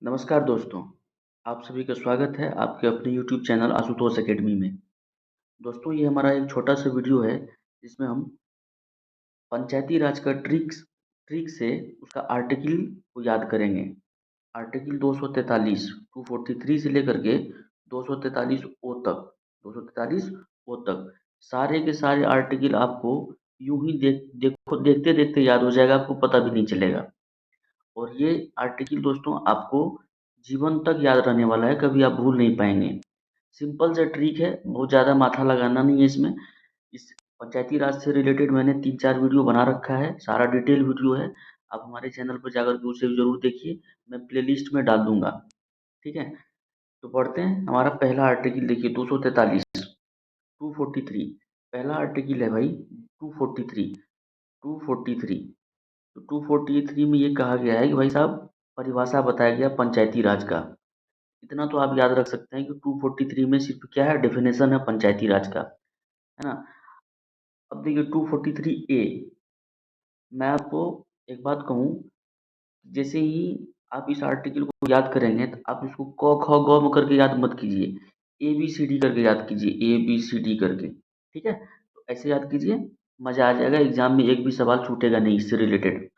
नमस्कार दोस्तों, आप सभी का स्वागत है आपके अपने यूट्यूब चैनल आशुतोष अकेडमी में। दोस्तों ये हमारा एक छोटा सा वीडियो है जिसमें हम पंचायती राज का ट्रिक से उसका आर्टिकल को याद करेंगे। आर्टिकल 243 243 से लेकर के 243 ओ तक 243 ओ तक सारे के सारे आर्टिकल आपको यूं ही देखते देखते याद हो जाएगा, आपको पता भी नहीं चलेगा। और ये आर्टिकल दोस्तों आपको जीवन तक याद रहने वाला है, कभी आप भूल नहीं पाएंगे। सिंपल सा ट्रिक है, बहुत ज़्यादा माथा लगाना नहीं है इसमें। इस पंचायती राज से रिलेटेड मैंने 3-4 वीडियो बना रखा है, सारा डिटेल वीडियो है। आप हमारे चैनल पर जाकर के उसे ज़रूर देखिए, मैं प्लेलिस्ट में डाल दूंगा। ठीक है, तो पढ़ते हैं। हमारा पहला आर्टिकल देखिए 243 243 पहला आर्टिकल है भाई 243 243। तो 243 में ये कहा गया है कि भाई साहब परिभाषा बताया गया पंचायती राज का। इतना तो आप याद रख सकते हैं कि 243 में सिर्फ क्या है, डेफिनेशन है पंचायती राज का, है ना। अब देखिए 243 ए, मैं आपको एक बात कहूँ, जैसे ही आप इस आर्टिकल को याद करेंगे तो आप इसको क ख ग म करके याद मत कीजिए, ए बी सी डी करके याद कीजिए, ए बी सी डी करके। ठीक है, तो ऐसे याद कीजिए, मज़ा आ जाएगा। एग्जाम में एक भी सवाल छूटेगा नहीं इससे रिलेटेड।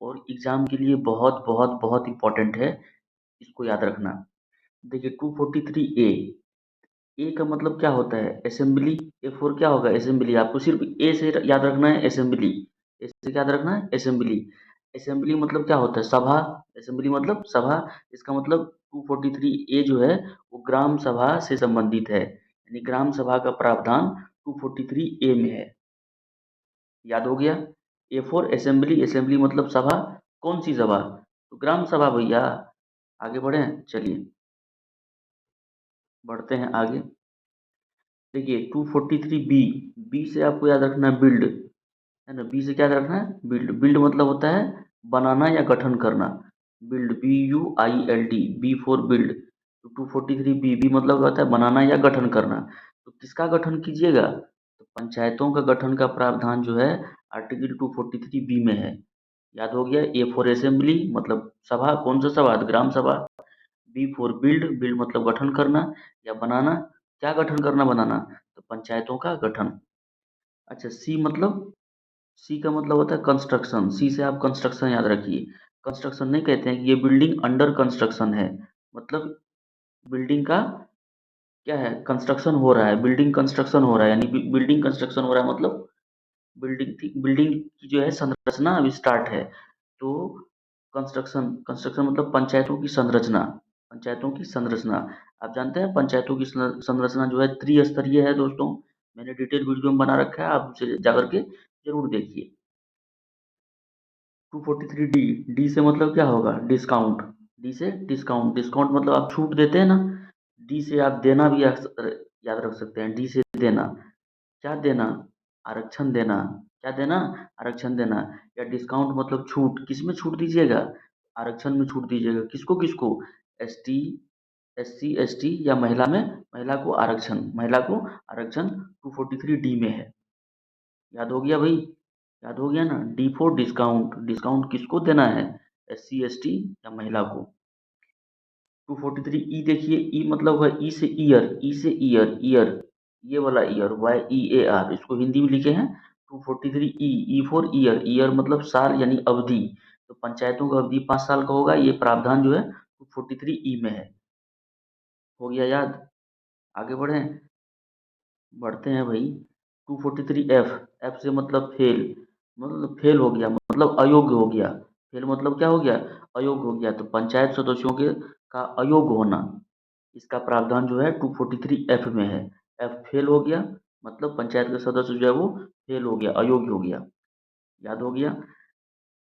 और एग्जाम के लिए बहुत बहुत बहुत इंपॉर्टेंट है, इसको याद रखना। देखिए 243 ए, ए का मतलब क्या होता है, असेंबली। ए फोर क्या होगा, असेंबली। आपको सिर्फ ए से याद रखना है, असेंबली। ए से याद रखना है, असेंबली। असेंबली मतलब क्या होता है, सभा। असेंबली मतलब सभा। इसका मतलब 243 ए जो है वो ग्राम सभा से संबंधित है, यानी ग्राम सभा का प्रावधान 243 ए में है। याद हो गया। ए फोर असेंबली, असेंबली मतलब सभा। कौन सी सभा, तो ग्राम सभा भैया। आगे बढ़े, चलिए बढ़ते हैं आगे। देखिए 243 बी, बी से आपको याद रखना है बिल्ड, है ना। बी से क्या याद रखना है, बिल्ड। बिल्ड मतलब होता है बनाना या गठन करना। Build, b u i l d, b for build. तो 243 बी, बी मतलब होता है बनाना या गठन करना। तो किसका गठन कीजिएगा, तो पंचायतों का गठन का प्रावधान जो है आर्टिकल 243 बी में है। याद हो गया। ए फॉर असेंबली मतलब सभा, कौन सा सभा, ग्राम सभा। बी फॉर बिल्ड, बिल्ड मतलब गठन करना या बनाना। क्या गठन करना, बनाना, तो पंचायतों का गठन। अच्छा सी मतलब, सी का मतलब होता है कंस्ट्रक्शन। सी से आप कंस्ट्रक्शन याद रखिए। कंस्ट्रक्शन नहीं कहते हैं कि ये बिल्डिंग अंडर कंस्ट्रक्शन है, मतलब बिल्डिंग का क्या है, कंस्ट्रक्शन हो रहा है, बिल्डिंग कंस्ट्रक्शन हो रहा है, यानी बिल्डिंग कंस्ट्रक्शन हो रहा है मतलब बिल्डिंग की जो है संरचना अभी स्टार्ट है। तो कंस्ट्रक्शन, कंस्ट्रक्शन मतलब पंचायतों की संरचना। पंचायतों की संरचना, आप जानते हैं पंचायतों की संरचना जो है त्रिस्तरीय है दोस्तों। मैंने डिटेल वीडियो में बना रखा है, आप उसे जाकर के जरूर देखिए। 243 डी, डी से मतलब क्या होगा, डिस्काउंट। डी से डिस्काउंट, डिस्काउंट मतलब आप छूट देते हैं ना। डी से आप देना भी याद रख सकते हैं। डी से देना, क्या देना, आरक्षण देना। क्या देना, आरक्षण देना। या डिस्काउंट मतलब छूट, किस में छूट दीजिएगा, आरक्षण में छूट दीजिएगा। किसको किसको, S T, S C S T या महिला में, महिला को आरक्षण, महिला को आरक्षण 243 डी में है। याद हो गया भाई, याद हो गया ना। डी फोर डिस्काउंट, डिस्काउंट किसको देना है, एस सी एस टी या महिला को। 243 ई देखिए, ई मतलब है ई से ईयर, ई से ईयर, ईयर, ये वाला year, Y E A R, इसको हिंदी में लिखे हैं 243 E, E for year. Year मतलब साल यानी अवधि। तो पंचायतों का अवधि 5 साल का होगा, ये प्रावधान जो है 243 ई में है। हो गया याद। आगे बढ़े, बढ़ते हैं भाई। 243 एफ, एफ से मतलब फेल, मतलब फेल हो गया, मतलब अयोग्य हो गया। फेल मतलब क्या हो गया, अयोग्य हो गया। तो पंचायत सदस्यों के का अयोग्य होना, इसका प्रावधान जो है 243 एफ में है। एफ फेल हो गया मतलब पंचायत का सदस्य जो है वो फेल हो गया, अयोग्य हो गया। याद हो गया।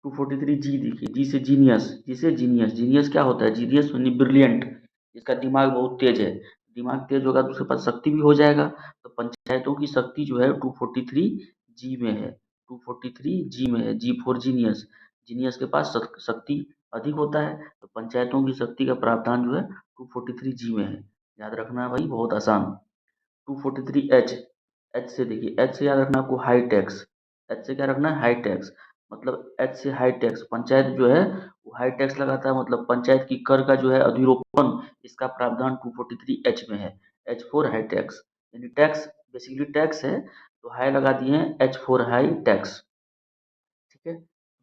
243 जी देखिए, जी से जीनियस, जी से जीनियस, जीनियस क्या होता है, जीनियस यानी ब्रिलियंट, जिसका दिमाग बहुत तेज है। दिमाग तेज होगा तो उसके पास शक्ति भी हो जाएगा। तो पंचायतों की शक्ति जो है 243 जी में है, 243 जी में है। जी फॉर जीनियस, जीनियस के पास शक्ति अधिक होता है। तो पंचायतों की शक्ति का प्रावधान जो है 243 जी में है। याद रखना है भाई, बहुत आसान। 243 एच, एच से देखिए, एच से याद रखना आपको हाई टैक्स। एच से क्या रखना है, हाई टैक्स। मतलब एच से हाई टैक्स, पंचायत जो है वो हाई टैक्स लगाता है, मतलब पंचायत की कर का जो है अधिरोपण, इसका प्रावधान 243 एच में है। एच फोर हाई टैक्स, यानी टैक्स बेसिकली टैक्स है, तो हाई लगा दिए हैं, एच फोर हाई टैक्स। ठीक है,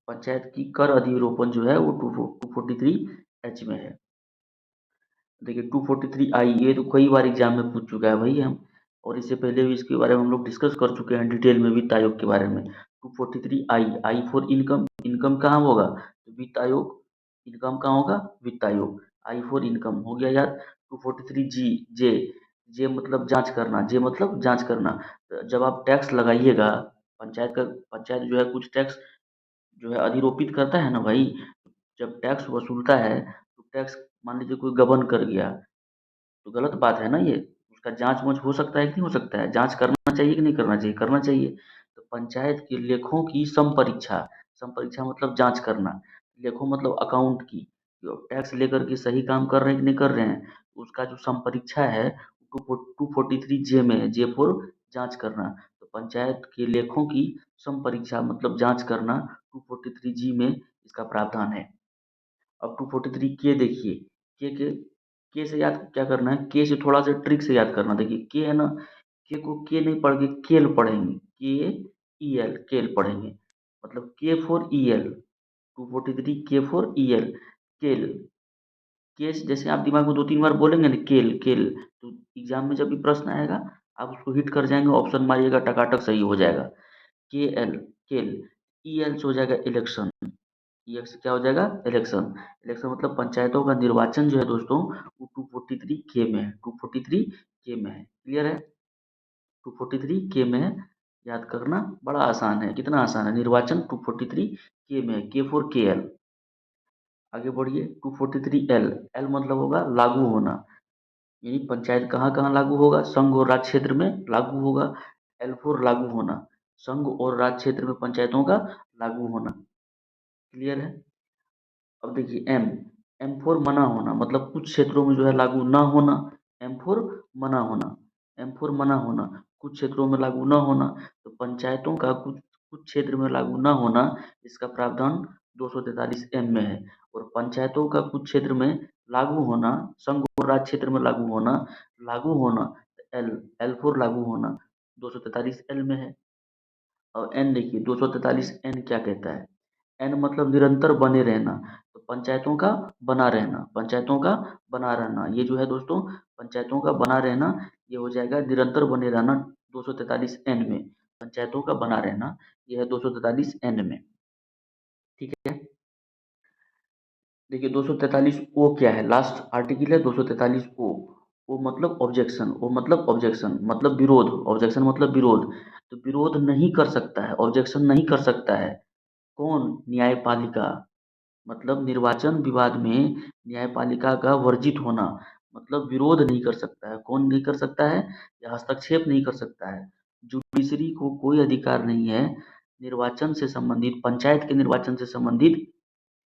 पंचायत की कर अधिरोपण जो है वो 243 एच में है। देखिए 243 आई, ये तो कई बार एग्जाम में पूछ चुका है भाई हम, और इससे पहले भी इसके बारे में हम लोग डिस्कस कर चुके हैं डिटेल में वित्त आयोग के बारे में। 243 आई, आई फॉर इनकम, इनकम कहाँ होगा, तो वित्त आयोग, इनकम कहाँ होगा, वित्त आयोग। आई फॉर इनकम हो गया यार। 243 जी, जे, जे मतलब जांच करना, जे मतलब जांच करना। तो जब आप टैक्स लगाइएगा, पंचायत का, पंचायत जो है कुछ टैक्स जो है अधिरोपित करता है ना भाई, जब टैक्स वसूलता है तो टैक्स, मान लीजिए कोई गबन कर गया, तो गलत बात है ना ये, उसका जांच वांच हो सकता है कि नहीं हो सकता है, जांच करना चाहिए कि नहीं करना चाहिए, करना चाहिए। तो पंचायत के लेखों की संपरीक्षा, संपरीक्षा मतलब जांच करना, लेखों मतलब अकाउंट की, जो टैक्स लेकर के सही काम कर रहे हैं कि नहीं कर रहे हैं, उसका जो संपरीक्षा है 243 जे में है, जे फोर जांच करना। तो पंचायत के लेखों की संपरीक्षा मतलब जांच करना 243 जी में इसका प्रावधान है। अब 243 के देखिए, के से याद क्या करना है, के से थोड़ा सा ट्रिक से याद करना। देखिए के है ना, के को के नहीं पढ़ के केल पढ़ेंगे, के ई एल, केल पढ़ेंगे, मतलब के फोर ई एल, 243 के फोर ई एल, केल। के जैसे आप दिमाग में दो तीन बार बोलेंगे ना केल केल, तो एग्जाम में जब भी प्रश्न आएगा आप उसको हिट कर जाएंगे, ऑप्शन मारिएगा, टकाटक सही हो जाएगा। के एल, केल। ई एल से हो जाएगा इलेक्शन, ये से क्या हो जाएगा, इलेक्शन। इलेक्शन मतलब पंचायतों का निर्वाचन जो है दोस्तों, वो 243 के में है, 243 के में है, क्लियर है। 243 के में है, याद करना बड़ा आसान है, कितना आसान है, निर्वाचन 243 के में है, के फोर के एल। आगे बढ़िए, 243 एल, एल मतलब होगा लागू होना, यानी पंचायत कहाँ कहाँ लागू होगा, संघ और राज्य क्षेत्र में लागू होगा। एल फोर लागू होना, संघ और राज्य क्षेत्र में पंचायतों का लागू होना, क्लियर है। अब देखिए एम, एम फोर मना होना, मतलब कुछ क्षेत्रों में जो है लागू ना होना, एम फोर मना होना, एम फोर मना होना, कुछ क्षेत्रों में लागू ना होना। तो पंचायतों का कुछ कुछ क्षेत्र में लागू ना होना, इसका प्रावधान 243 एम में है। और पंचायतों का कुछ क्षेत्र में लागू होना, संघ और राज्य क्षेत्र में लागू होना, एल, एल फोर लागू होना 243 एल में है। और एन देखिए 243 एन क्या कहता है, एन मतलब निरंतर बने रहना, तो पंचायतों का बना रहना, पंचायतों का बना रहना, ये जो है दोस्तों पंचायतों का बना रहना, ये हो जाएगा निरंतर बने रहना 243 एन में, पंचायतों का बना रहना, ये है 243 एन में। ठीक है, देखिए 243 ओ क्या है, लास्ट आर्टिकल है 243 ओ। ओ मतलब ऑब्जेक्शन, ओ मतलब ऑब्जेक्शन मतलब विरोध, ऑब्जेक्शन मतलब विरोध। तो विरोध नहीं कर सकता है, ऑब्जेक्शन नहीं कर सकता है कौन, न्यायपालिका, मतलब निर्वाचन विवाद में न्यायपालिका का वर्जित होना, मतलब विरोध नहीं कर सकता है, कौन नहीं कर सकता है, या हस्तक्षेप नहीं कर सकता है। जुडिशरी को कोई अधिकार नहीं है निर्वाचन से संबंधित, पंचायत के निर्वाचन से संबंधित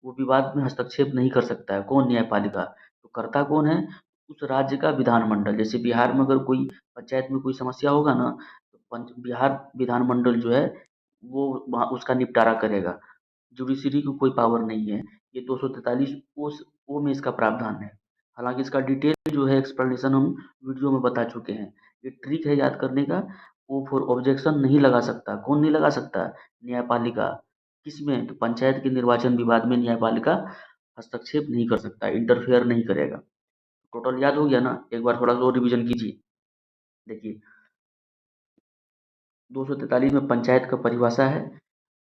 वो विवाद में हस्तक्षेप नहीं कर सकता है, कौन, न्यायपालिका। तो करता कौन है, उस राज्य का विधानमंडल। जैसे बिहार में अगर कोई पंचायत में कोई समस्या होगा ना, तो बिहार विधानमंडल जो है वो वहाँ उसका निपटारा करेगा, जुडिशरी को कोई पावर नहीं है। ये 243 ओ में इसका प्रावधान है। हालांकि इसका डिटेल जो है एक्सप्लेनेशन हम वीडियो में बता चुके हैं। ये ट्रिक है याद करने का, ओ फॉर ऑब्जेक्शन नहीं लगा सकता, कौन नहीं लगा सकता, न्यायपालिका। किसमें, तो पंचायत के निर्वाचन विवाद में न्यायपालिका हस्तक्षेप नहीं कर सकता, इंटरफेयर नहीं करेगा। टोटल याद हो गया ना, एक बार थोड़ा सा और रिविजन कीजिए। देखिए 243 में पंचायत का परिभाषा है,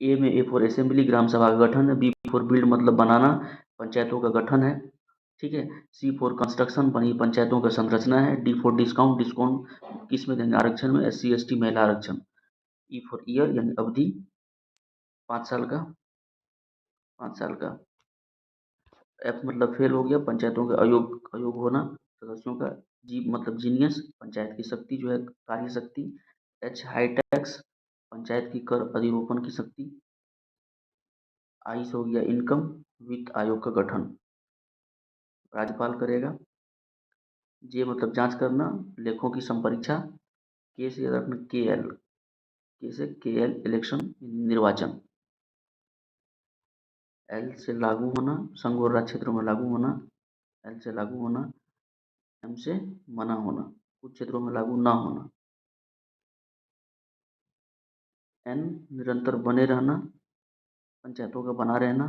ए में, ए फॉर असेंबली ग्राम सभा का गठन है, बी फॉर बिल्ड मतलब बनाना, पंचायतों का गठन है। ठीक है, सी फॉर कंस्ट्रक्शन बनी पंचायतों का संरचना है, डी फॉर डिस्काउंट, डिस्काउंट किस में देंगे, आरक्षण में, एस सी एस टी महिला आरक्षण, ई फॉर ईयर यानी अवधि 5 साल का, 5 साल का। एफ मतलब फेल हो गया, पंचायतों का अयोग अयोग होना सदस्यों का। जी मतलब जीनियस, पंचायत की शक्ति जो है, कार्य शक्ति। एच हाई टैक्स, पंचायत की कर अधिरोपण की शक्ति। आई से हो गया इनकम, वित्त आयोग का गठन राज्यपाल करेगा। जे मतलब जांच करना, लेखों की संपरीक्षा। के से याद रखना के एल, के से के एल इलेक्शन निर्वाचन। एल से लागू होना, संघ और राज्य क्षेत्रों में लागू होना, एल से लागू होना, एम से मना होना, कुछ क्षेत्रों में लागू ना होना, एन निरंतर बने रहना, पंचायतों का बना रहना,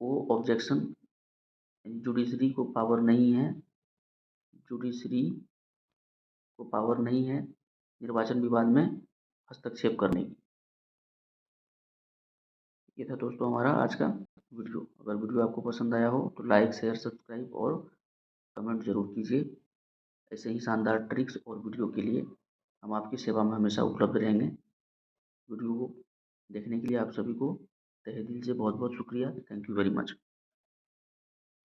ओ ऑब्जेक्शन, जुडिशरी को पावर नहीं है, जुडिशरी को पावर नहीं है निर्वाचन विवाद में हस्तक्षेप करने की। ये था दोस्तों हमारा आज का वीडियो। अगर वीडियो आपको पसंद आया हो तो लाइक, शेयर, सब्सक्राइब और कमेंट जरूर कीजिए। ऐसे ही शानदार ट्रिक्स और वीडियो के लिए हम आपकी सेवा में हमेशा उपलब्ध रहेंगे। वीडियो को देखने के लिए आप सभी को तहे दिल से बहुत बहुत शुक्रिया। Thank you very much.